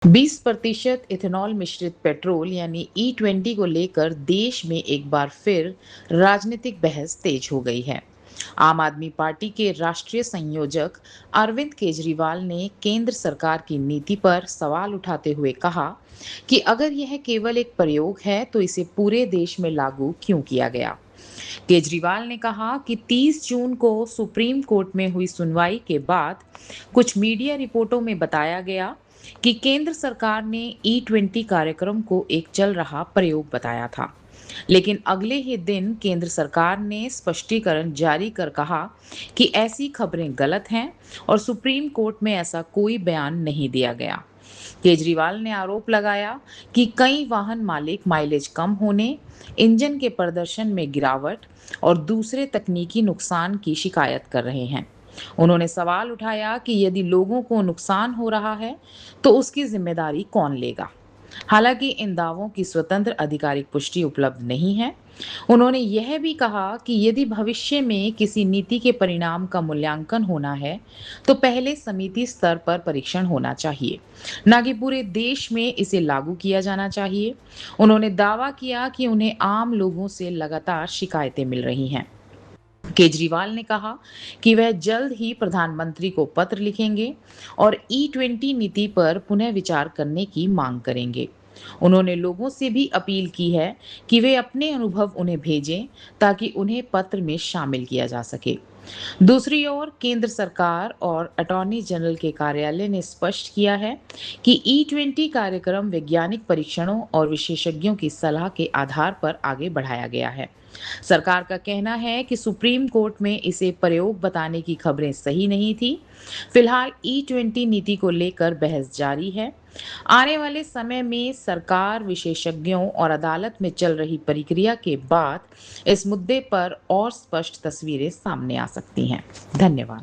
20% ethanol मिश्रित petrol यानी E20 को लेकर देश में एक बार फिर राजनीतिक बहस तेज हो गई है। आम आदमी पार्टी के राष्ट्रीय संयोजक अरविंद केजरीवाल ने केंद्र सरकार की नीति पर सवाल उठाते हुए कहा कि अगर यह केवल एक प्रयोग है तो इसे पूरे देश में लागू क्यों किया गया। केजरीवाल ने कहा कि 30 जून को सुप्रीम कोर्ट में हुई सुनवाई के बाद कुछ मीडिया रिपोर्टों में बताया गया कि केंद्र सरकार ने E20 कार्यक्रम को एक चल रहा प्रयोग बताया था। लेकिन अगले ही दिन केंद्र सरकार ने स्पष्टीकरण जारी कर कहा कि ऐसी खबरें गलत हैं और सुप्रीम कोर्ट में ऐसा कोई बयान नहीं दिया गया। केजरीवाल ने आरोप लगाया कि कई वाहन मालिक माइलेज कम होने, इंजन के प्रदर्शन में गिरावट और दूसरे तकनीकी नुकसान की शिकायत कर रहे हैं। उन्होंने सवाल उठाया कि यदि लोगों को नुकसान हो रहा है, तो उसकी जिम्मेदारी कौन लेगा? हालांकि इन दावों की स्वतंत्र आधिकारिक पुष्टि उपलब्ध नहीं है। उन्होंने यह भी कहा कि यदि भविष्य में किसी नीति के परिणाम का मूल्यांकन होना है, तो पहले समिति स्तर पर परीक्षण होना चाहिए, न कि पूरे देश में इसे लागू किया जाना चाहिए। उन्होंने दावा किया कि उन्हें आम लोगों से लगातार शिकायतें मिल रही हैं। केजरीवाल ने कहा कि वह जल्द ही प्रधानमंत्री को पत्र लिखेंगे और E20 नीति पर पुनः विचार करने की मांग करेंगे। उन्होंने लोगों से भी अपील की है कि वे अपने अनुभव उन्हें भेजें ताकि उन्हें पत्र में शामिल किया जा सके। दूसरी ओर केंद्र सरकार और अटॉर्नी जनरल के कार्यालय ने स्पष्ट किया है कि E20 कार्यक्रम वैज्ञानिक परीक्षणों और विशेषज्ञों की सलाह के आधार पर आगे बढ़ाया गया है। सरकार का कहना है कि सुप्रीम कोर्ट में इसे प्रयोग बताने की खबरें सही नहीं थी। फिलहाल E20 नीति को लेकर बहस जारी है। आने वाले समय में सरकार, विशेषज्ञों और अदालत में चल रही प्रक्रिया के बाद इस मुद्दे पर और स्पष्ट तस्वीरें सामने आ सकती हैं। धन्यवाद।